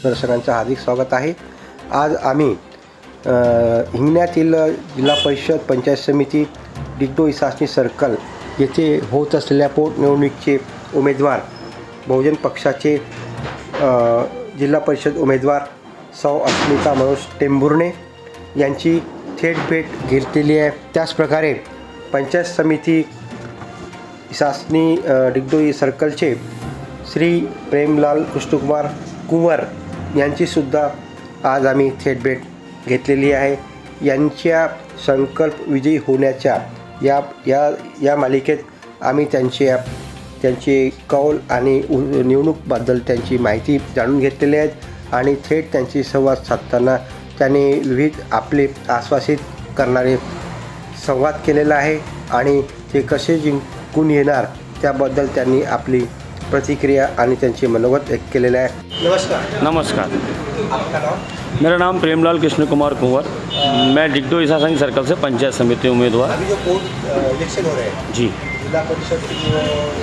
दर्शकांचं हार्दिक स्वागत आहे। आज आम्ही हिंगण्यातील जिल्हा परिषद पंचायत समिती डिगडोई सासणी सर्कल येथे होत असलेल्या पोटनिवडणुकीचे उमेदवार बहुजन पक्षाचे जिल्हा परिषद उमेदवार सौ अस्मिता मनोज टेंभुर्णे यांची थेट भेट घेतलेली आहे। त्याचप्रकारे पंचायत समिती सासणी डिगडोई सर्कलचे श्री प्रेमलाल कृष्णकुमार कुंवर यांची सुद्धा आज आम्ही थेट भेट घेतलेली आहे। यांच्या संकल्प विजयी होण्याच्या या मालिकेत आम्ही त्यांचे कौल आणि निवडणूकबद्दल त्यांची माहिती जाणून घेतलेली आहे आणि थेट त्यांची संवाद साधताना त्यांनी विविध आपले आश्वासित करणारे संवाद केलेला आहे आणि ते कसे जिंकून येणार त्याबद्दल त्यांनी आपली प्रतिक्रिया आणि त्यांचे मनोगत व्यक्त केलेले आहे। नमस्कार। आपका नाम? मेरा नाम प्रेमलाल कृष्ण कुमार कुंवर, मैं डिगडोई सासणी सर्कल से पंचायत समिति उम्मीदवार। अभी जो इलेक्शन हो रहे हैं जी, जिला परिषद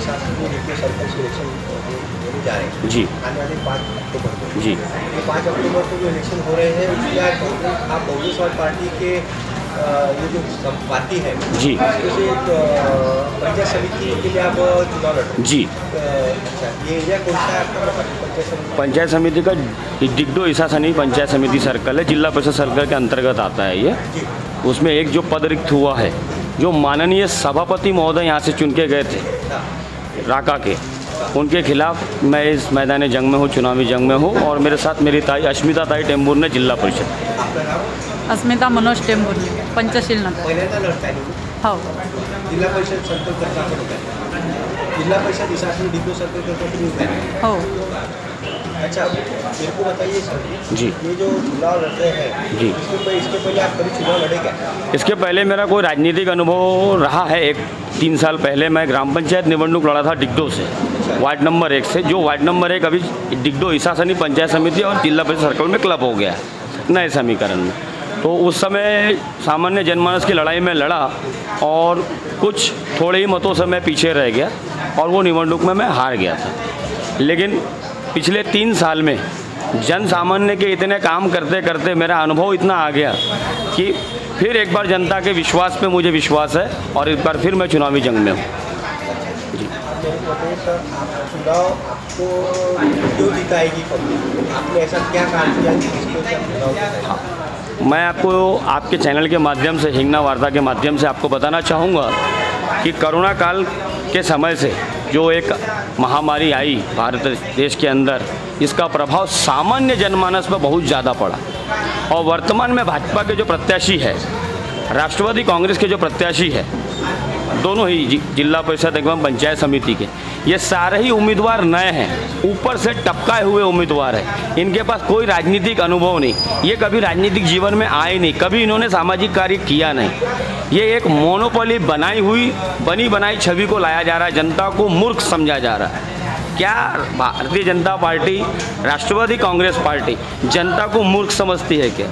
सासणी डिगडोई सर्कल से इलेक्शन होने जा रहे हैं जी, आने वाले 5 अक्टूबर को। जी, ये 5 अक्टूबर को जो इलेक्शन हो रहे हैं उसके आप बहुजन समाज पार्टी के ये जो पार्टी है जी, उसे पंचायत समिति के लिए आप चुनाव लड़ रहे हैं। जी। अच्छा, ये एरिया कौन सा है आपका पंचायत समिति का डिगडोई सासणी पंचायत समिति सर्कल है, जिला परिषद सर्कल के अंतर्गत आता है ये। उसमें एक जो पद रिक्त हुआ है, जो माननीय सभापति महोदय यहाँ से चुन के गए थे राका के, उनके खिलाफ मैं इस मैदान जंग में हूँ, चुनावी जंग में हूँ। और मेरे साथ मेरी ताई अस्मिता टेंभुर्णे जिला परिषद। अस्मिता मनोज टेंभुर्णे, पंचशील नगर। पहिल्यांदा लढताय हो, जिल्हा परिषद सर्कल करता आपण होता जिल्हा परिषद सासणी डिगडोई सर्कल करता तुम्ही होता है। हो। अच्छा, मेरे को बताइए सर जी, ये जो चुनाव लड़ रहे हैं जी, इसके पहले आप कभी चुनाव लड़े क्या? इसके पहले मेरा कोई राजनीतिक अनुभव रहा है। 3 साल पहले मैं ग्राम पंचायत निवडणूक लड़ा था डिगडो से, वार्ड नंबर 1 से, जो वार्ड नंबर 1 अभी डिगडोई सासणी पंचायत समिति और जिला परिषद सर्कल में क्लब हो गया नए समीकरण में। तो उस समय सामान्य जनमानस की लड़ाई में लड़ा और कुछ थोड़े ही मतों से मैं पीछे रह गया और वो निवडणूक में मैं हार गया था। लेकिन पिछले 3 साल में जन सामान्य के इतने काम करते करते मेरा अनुभव इतना आ गया कि फिर एक बार जनता के विश्वास पे मुझे विश्वास है और एक बार फिर मैं चुनावी जंग में हूँ। जी, चुनाव आपको क्यों जिताएगी पब्लिक? आपने ऐसा क्या काम किया जिसको चुनाव जिताएगी? हाँ, मैं आपको आपके चैनल के माध्यम से, हिंगना वार्ता के माध्यम से आपको बताना चाहूँगा कि कोरोना काल के समय से जो एक महामारी आई भारत देश के अंदर, इसका प्रभाव सामान्य जनमानस पर बहुत ज़्यादा पड़ा। और वर्तमान में भाजपा के जो प्रत्याशी है, राष्ट्रवादी कांग्रेस के जो प्रत्याशी है, दोनों ही जिला परिषद एवं पंचायत समिति के, ये सारे ही उम्मीदवार नए हैं, ऊपर से टपकाए हुए उम्मीदवार हैं। इनके पास कोई राजनीतिक अनुभव नहीं, ये कभी राजनीतिक जीवन में आए नहीं, कभी इन्होंने सामाजिक कार्य किया नहीं। ये एक मोनोपोली बनी बनाई छवि को लाया जा रहा है, जनता को मूर्ख समझा जा रहा है। क्या भारतीय जनता पार्टी, राष्ट्रवादी कांग्रेस पार्टी जनता को मूर्ख समझती है क्या?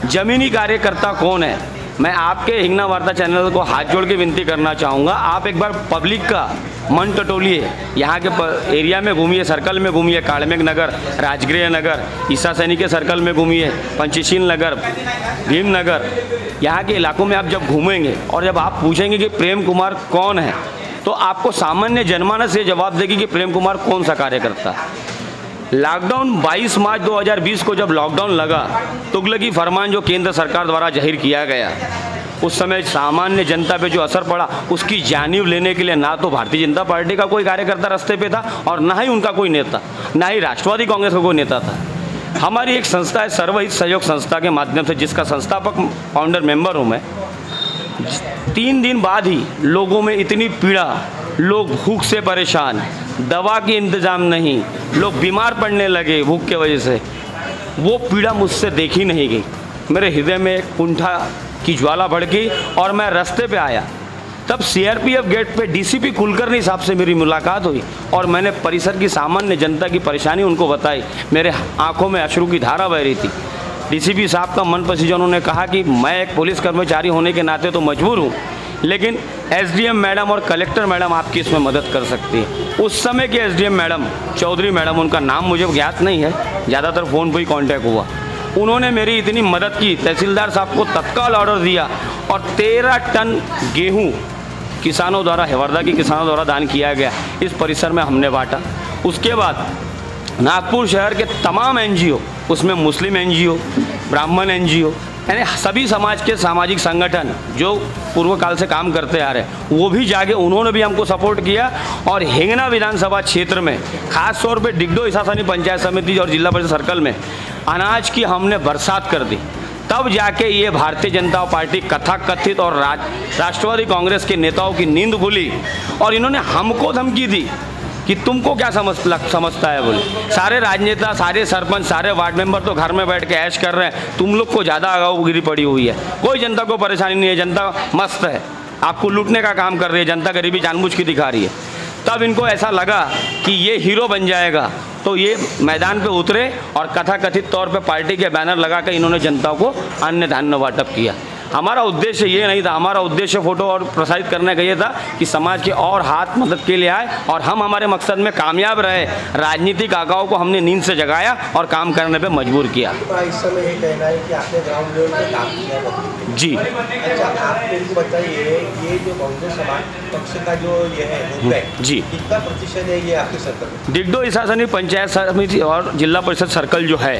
जमीनी कार्यकर्ता कौन है? मैं आपके हिंगना वार्ता चैनल को हाथ जोड़ के विनती करना चाहूँगा, आप एक बार पब्लिक का मन टटोलिए, यहाँ के एरिया में घूमिए, सर्कल में घूमिए, काड़मेघ नगर, राजगृह नगर, ईसा सैनिक के सर्कल में घूमिए, पंचशील नगर, भीम नगर, यहाँ के इलाकों में आप जब घूमेंगे और जब आप पूछेंगे कि प्रेम कुमार कौन है, तो आपको सामान्य जनमानस ये जवाब देगी कि प्रेम कुमार कौन सा कार्यकर्ता है। लॉकडाउन 22 मार्च 2020 को जब लॉकडाउन लगा, तुगलकी फरमान जो केंद्र सरकार द्वारा जाहिर किया गया, उस समय सामान्य जनता पे जो असर पड़ा, उसकी जानिब लेने के लिए ना तो भारतीय जनता पार्टी का कोई कार्यकर्ता रास्ते पे था और ना ही उनका कोई नेता, ना ही राष्ट्रवादी कांग्रेस का कोई नेता था। हमारी एक संस्था है सर्वहित सहयोग संस्था के माध्यम से, जिसका संस्थापक फाउंडर मेंबर हूँ मैं। 3 दिन बाद ही लोगों में इतनी पीड़ा, लोग भूख से परेशान, दवा की इंतज़ाम नहीं, लोग बीमार पड़ने लगे भूख के वजह से, वो पीड़ा मुझसे देखी नहीं गई। मेरे हृदय में एक कुंठा की ज्वाला भड़की और मैं रास्ते पे आया। तब सीआरपीएफ गेट पे डीसीपी कुलकर्णी साहब से मेरी मुलाकात हुई और मैंने परिसर की सामान्य जनता की परेशानी उनको बताई। मेरे आंखों में अश्रु की धारा बह रही थी। डीसीपी साहब का मन पसीजा, उन्होंने कहा कि मैं एक पुलिस कर्मचारी होने के नाते तो मजबूर हूँ लेकिन एसडीएम मैडम और कलेक्टर मैडम आपकी इसमें मदद कर सकती है। उस समय के एसडीएम मैडम चौधरी मैडम, उनका नाम मुझे ज्ञात नहीं है, ज़्यादातर फ़ोन पर ही कांटेक्ट हुआ, उन्होंने मेरी इतनी मदद की, तहसीलदार साहब को तत्काल ऑर्डर दिया और 13 टन गेहूँ किसानों द्वारा, हवरदा के किसानों द्वारा दान किया गया, इस परिसर में हमने बांटा। उसके बाद नागपुर शहर के तमाम एनजीओ, उसमें मुस्लिम एनजीओ, ब्राह्मण एनजीओ, यानी सभी समाज के सामाजिक संगठन जो पूर्व काल से काम करते आ रहे हैं, वो भी जागे, उन्होंने भी हमको सपोर्ट किया। और हिंगना विधानसभा क्षेत्र में खास तौर पे डिगडो इसासानी पंचायत समिति और जिला परिषद सर्कल में अनाज की हमने बरसात कर दी। तब जाके ये भारतीय जनता पार्टी कथाकथित और राष्ट्रवादी कांग्रेस के नेताओं की नींद खुली और इन्होंने हमको धमकी दी कि तुमको क्या समझता है बोले। सारे राजनेता, सारे सरपंच, सारे वार्ड मेंबर तो घर में बैठ के ऐश कर रहे हैं, तुम लोग को ज़्यादा अगाऊगिरी पड़ी हुई है, कोई जनता को परेशानी नहीं है, जनता मस्त है, आपको लूटने का काम कर रही है, जनता गरीबी जानबूझ के दिखा रही है। तब इनको ऐसा लगा कि ये हीरो बन जाएगा, तो ये मैदान पे उतरे और कथाकथित तौर पे पार्टी के बैनर लगाकर इन्होंने जनता को अन्न धान्य वाटप किया। हमारा उद्देश्य ये नहीं था, हमारा उद्देश्य फोटो और प्रसारित करने का ये था कि समाज के और हाथ मदद के लिए आए और हम हमारे मकसद में कामयाब रहे। राजनीतिक आकाओं को हमने नींद से जगाया और काम करने पे मजबूर किया। इस समय ये कहना है कि आपने ग्राउंड लेवल पे काम किया जी। अच्छा, आप मेरे को बताइए, ये जो बहुजन समाज पक्ष का जो ये है जी, कितना प्रतिशत है ये आपके सर्कल में? डिगडो इसासानी पंचायत समिति और जिला परिषद सर्कल जो है,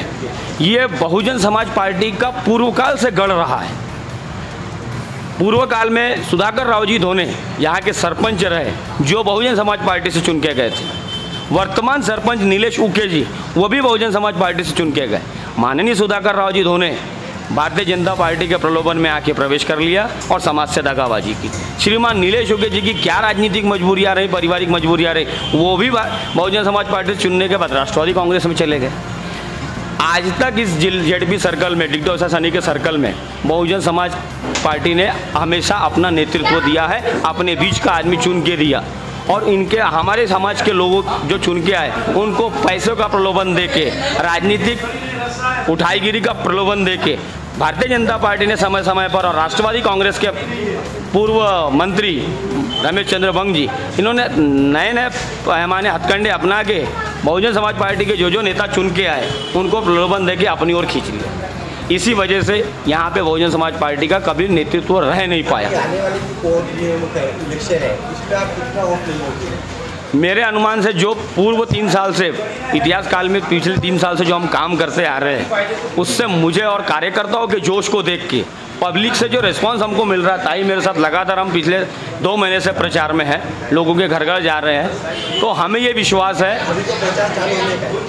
ये बहुजन समाज पार्टी का पूर्वकाल से गढ़ रहा है। पूर्व काल में सुधाकर राव जी धोने यहाँ के सरपंच रहे, जो बहुजन समाज पार्टी से चुन के गए थे। वर्तमान सरपंच नीलेश उके जी, वो भी बहुजन समाज पार्टी से चुन के गए। माननीय सुधाकर राव जी धोने भारतीय जनता पार्टी के प्रलोभन में आके प्रवेश कर लिया और समाज से दगाबाजी की। श्रीमान नीलेश उके जी की क्या राजनीतिक मजबूरियाँ रही, पारिवारिक मजबूरियाँ रही, वो भी बहुजन समाज पार्टी से चुनने के बाद राष्ट्रवादी कांग्रेस में चले गए। आज तक इस जेडपी सर्कल में, डिगडो इसासानी के सर्कल में बहुजन समाज पार्टी ने हमेशा अपना नेतृत्व दिया है, अपने बीच का आदमी चुन के दिया। और इनके हमारे समाज के लोगों जो चुन के आए, उनको पैसों का प्रलोभन देके, राजनीतिक उठाईगिरी का प्रलोभन देके भारतीय जनता पार्टी ने समय समय पर, और राष्ट्रवादी कांग्रेस के पूर्व मंत्री रमेश चंद्र बंग जी, इन्होंने नए नए पैमाने हथकंडे अपना के बहुजन समाज पार्टी के जो नेता चुन के आए, उनको प्रलोभन देके अपनी ओर खींच लिया। इसी वजह से यहाँ पे बहुजन समाज पार्टी का कभी नेतृत्व रह नहीं पाया। आने वाली इलेक्शन है, इस पर आप कितना वोट मिलेंगे? मेरे अनुमान से जो पूर्व 3 साल से, इतिहास काल में पिछले 3 साल से जो हम काम करते आ रहे हैं, उससे मुझे और कार्यकर्ताओं के जोश को देख के, पब्लिक से जो रिस्पांस हमको मिल रहा है, ताई मेरे साथ लगातार हम पिछले 2 महीने से प्रचार में हैं, लोगों के घर घर जा रहे हैं, तो हमें ये विश्वास है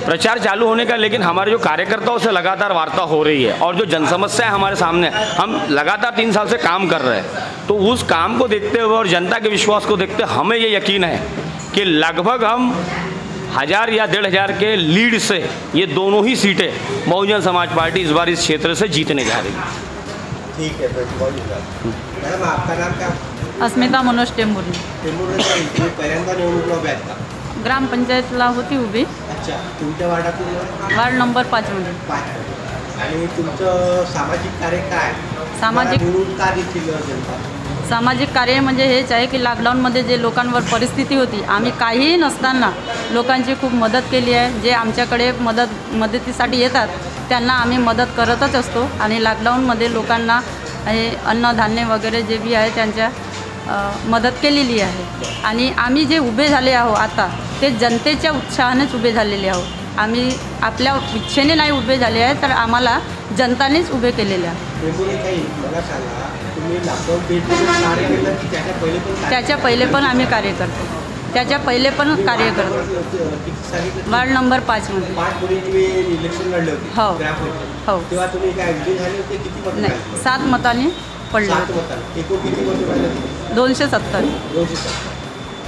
प्रचार चालू होने का, लेकिन हमारे जो कार्यकर्ताओं से लगातार वार्ता हो रही है और जो जन समस्या है हमारे सामने, हम लगातार 3 साल से काम कर रहे हैं, तो उस काम को देखते हुए और जनता के विश्वास को देखते हमें ये यकीन है कि लगभग हम 1000 या 1500 के लीड से ये दोनों ही सीटें बहुजन समाज पार्टी इस बार इस क्षेत्र से जीतने जा रही है। ठीक है, मैडम आपका नाम क्या? अस्मिता मनोज टेंभुर्णे. पहिल्यांदा निवडणूक उभ्या आहेत का? ग्रामपंचायतला होती उभी, अच्छा, तुमच्या वार्डातून वार्ड नंबर 5 मध्ये. 5 आणि तुमचं सामाजिक कार्य काय? सामाजिक- तुम्हाला निवडून का देतील जनता? सामाजिक कार्य म्हणजे हेच आहे की लॉकडाऊनमध्ये जे लोकांवर परिस्थिती होती, आम्ही काहीही नसताना लोकांची खूप मदत केली आहे. जे आमच्याकडे मदतीसाठी येतात त्यांना आम्ही मदत करतच असतो आणि लॉकडाऊनमध्ये लोकांना हे अन्नधान्य वगैरे जे बी आहे त्यांच्या मदत केलेली आहे. आणि आम्ही जे उभे झाले आहोत आता, ते जनतेच्या उत्साहानेच उभे झालेले आहोत. आम्ही आपल्या इच्छेने नाही उभे झाले आहे, तर आम्हाला जनतानेच उभे केलेले आहे. मला सांगा, तुम्ही लॉकडाऊन पिरियडमध्ये कार्य केलं की त्याच्या पहिले पण? त्याच्या पहिले पण आम्ही कार्य करतो. त्याच्या पहिले पण कार्य करतो. वार्ड नंबर 5 मध्ये. 5 मध्ये तुम्ही इलेक्शन लढले होते? हो. ग्रामपंचायत. हो. तेव्हा तुम्ही काय विजयी झाले होते? किती मत? नाही, 7 मतांनी पडले. 7 मतांनी. एकूण किती मत मिळाले? 270. 270.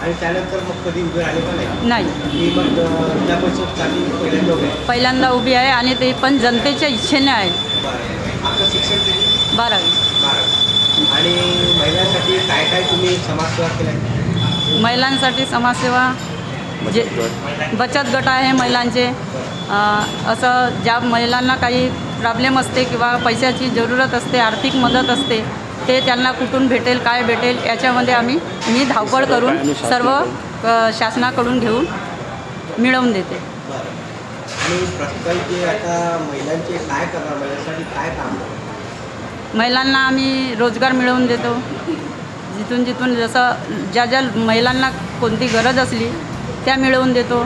आणि त्यानंतर मग कधी उभे राहिले का नाही? नाही, ही मग जिल्हा परिषदसाठी पहिल्यांदा उभे आहे. पहिल्यांदा उभी आहे आणि ते पण जनतेच्या इच्छेने आहे. बरं. आपलं शिक्षण किती? 12वी. 12. आणि महिलांसाठी काय काय तुम्ही समाजसेवा केल्या? महिलांसाठी समाजसेवा जे बचत गट आहे महिलांचे. असं ज्या महिलांना काही प्रॉब्लेम असते किंवा पैशाची जरूरत असते, आर्थिक मदत असते, ते त्यांना कुठून भेटेल काय भेटेल याच्यामध्ये मी धावपळ करून सर्व शासनाकडून घेऊन मिळवून देते. आणि प्रस्तावित जे आता महिलांचे काय करणार, महिलांसाठी काय काम करणार? महिलांना आम्ही रोजगार मिळवून देतो. जिथून जसं ज्या महिलांना कोणती गरज असली त्या मिळवून देतो.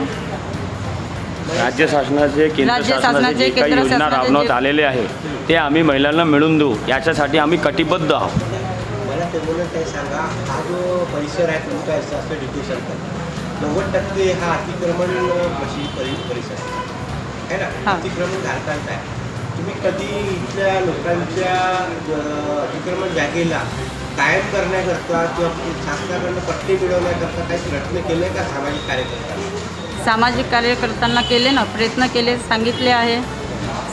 राज्य शासनाचे केंद्र शासनाचे जे काही केंद्र योजना शासनाचे राबवण्यात आलेले आहे ते आम्ही महिलांना मिळवून देऊ, याच्यासाठी आम्ही कटिबद्ध आहोत. मला ते बोलत आहे, सांगा, हा जो परिसर आहे तुमचा असं डिग्री सर्कल 90% हा अतिक्रमण परिसर आहे ना, हां. अतिक्रमण धारकांचा आहे. तुम्ही कधी इथल्या लोकांच्या अतिक्रमण जागेला कायम करण्याकरता किंवा शासनाकडनं पट्टे मिळवण्याकरता काही प्रयत्न केले का सामाजिक कार्यकर्ता? सामाजिक कार्यकर्त्यांना केले ना, प्रयत्न केले, सांगितले आहे.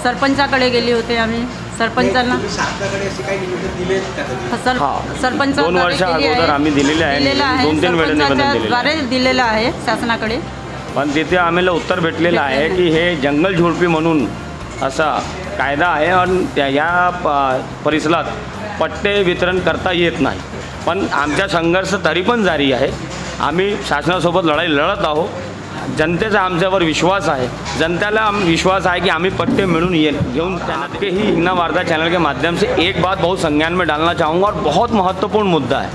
सरपंचाकडे गेले होते आम्ही. सरपंचांना तुम्ही शासनाकडे असे काही निवेदन दिले का कधी? सरपंच 2 वर्ष अगोदर आम्ही दिलेले आहे, 2-3 वेळा निवेदन दिलेलं द्वारे आहे. दिलेलं आहे शासनाकडे. पण तिथे आम्हाला उत्तर भेटलेलं आहे की हे जंगल झोडपी म्हणून असा कायदा आहे आणि या परिसरात पट्टे वितरण करता येत नाही. पण आमचा संघर्ष तरी पण जारी आहे. आम्ही शासनासोबत लढाई लढत आहोत. जनतेचा आमच्यावर विश्वास आहे. जनतेला विश्वास है कि हमें पट्टे मिलून घेऊन त्यांना के ही हिंगना वार्ता चैनल के माध्यम से एक बात बहुत संज्ञान में डालना चाहूँगा और बहुत महत्वपूर्ण मुद्दा है.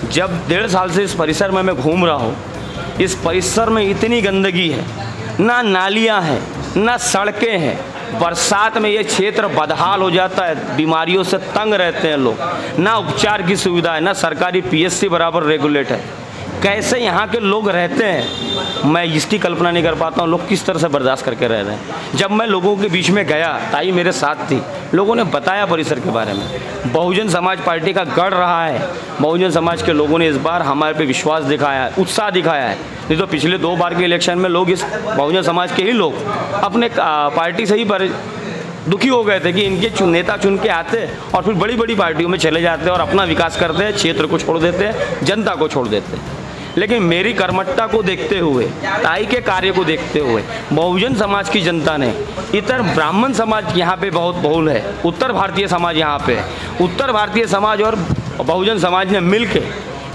जब 1.5 साल से इस परिसर में मैं घूम रहा हूँ, इस परिसर में इतनी गंदगी है, ना नालियाँ हैं, ना सड़कें हैं. बरसात में ये क्षेत्र बदहाल हो जाता है, बीमारियों से तंग रहते हैं लोग. ना उपचार की सुविधा है, ना सरकारी PSC बराबर रेगुलेट है. कैसे यहाँ के लोग रहते हैं मैं इसकी कल्पना नहीं कर पाता हूँ. लोग किस तरह से बर्दाश्त करके रह रहे हैं. जब मैं लोगों के बीच में गया, ताई मेरे साथ थी, लोगों ने बताया परिसर के बारे में. बहुजन समाज पार्टी का गढ़ रहा है. बहुजन समाज के लोगों ने इस बार हमारे पे विश्वास दिखाया है, उत्साह दिखाया है. नहीं तो पिछले 2 बार के इलेक्शन में लोग इस बहुजन समाज के ही लोग अपने पार्टी से ही दुखी हो गए थे कि इनके नेता चुन के आते और फिर बड़ी बड़ी पार्टियों में चले जाते और अपना विकास करते, क्षेत्र को छोड़ देते, जनता को छोड़ देते. लेकिन मेरी कर्मठता को देखते हुए, ताई के कार्य को देखते हुए बहुजन समाज की जनता ने, इतर ब्राह्मण समाज यहाँ पे बहुत बहुल है, उत्तर भारतीय समाज यहाँ पे है, उत्तर भारतीय समाज और बहुजन समाज ने मिलके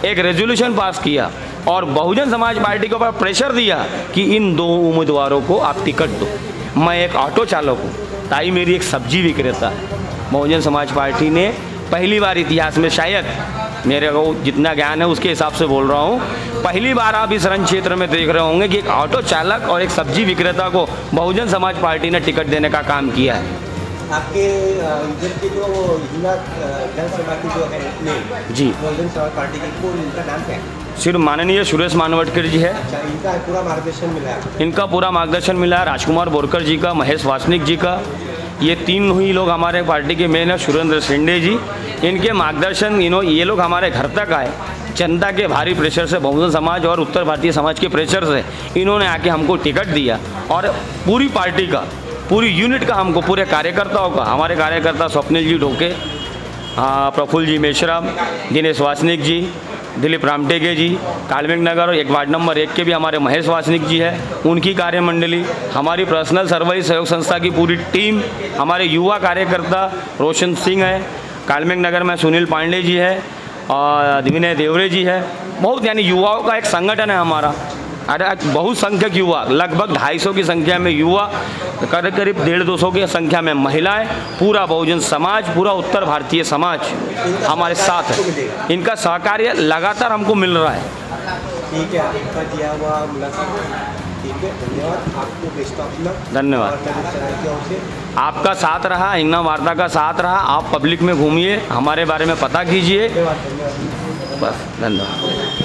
एक रेजोल्यूशन पास किया और बहुजन समाज पार्टी के ऊपर प्रेशर दिया कि इन 2 उम्मीदवारों को आप टिकट दो. मैं एक ऑटो चालक हूँ, ताई मेरी एक सब्जी विक्रेता है. बहुजन समाज पार्टी ने पहली बार इतिहास में, शायद मेरे को जितना ज्ञान है उसके हिसाब से बोल रहा हूँ, पहली बार आप इस रण क्षेत्र में देख रहे होंगे कि एक ऑटो चालक और एक सब्जी विक्रेता को बहुजन समाज पार्टी ने टिकट देने का काम किया है. आपके इधर के जो हिंगना जनसभा की जो है जी, बहुजन समाज पार्टी की, को इनका नाम क्या है? श्री माननीय सुरेश मानवटकर जी है. अच्छा, इनका पूरा मार्गदर्शन मिला है? इनका पूरा मार्गदर्शन मिला है. राजकुमार बोरकर जी का, महेश वासनिक जी का, ये 3 ही लोग हमारे पार्टी के मेन है. सुरेंद्र शिंदे जी, इनके मार्गदर्शन, ये लोग हमारे घर तक आए. जनता के भारी प्रेशर से, बहुजन समाज और उत्तर भारतीय समाज के प्रेशर से इन्होंने आके हमको टिकट दिया और पूरी पार्टी का, पूरी यूनिट का, हमको पूरे कार्यकर्ताओं का, हमारे कार्यकर्ता स्वप्निल जी ढोके, प्रफुल्ल जी मेश्राम, दिनेश वासनिक जी, दिलीप रामटेगे जी, काल्मिक नगर और 1 वार्ड नंबर 1 के भी हमारे महेश वासनिक जी है, उनकी कार्यमंडली, हमारी पर्सनल सर्वरी सहयोग संस्था की पूरी टीम, हमारे युवा कार्यकर्ता रोशन सिंह है, काल्मिक नगर में सुनील पांडे जी है और विनय देवरे जी है. बहुत, यानी युवाओं का एक संगठन है हमारा. अरे बहुत संख्यक युवा, लगभग 250 की संख्या में युवा, करीब 150-200 की संख्या में महिलाएं, पूरा बहुजन समाज, पूरा उत्तर भारतीय समाज हमारे साथ है. इनका सहकार्य लगातार हमको मिल रहा है. ठीक है, आपका दिया हुआ मुलाकात, ठीक है, धन्यवाद. आपको बेस्ट ऑफ लक. धन्यवाद. से आपका साथ रहा, हिंगना वार्ता का साथ रहा. आप पब्लिक में घूमिए, हमारे बारे में पता कीजिए. धन्यवाद. बस, धन्यवाद.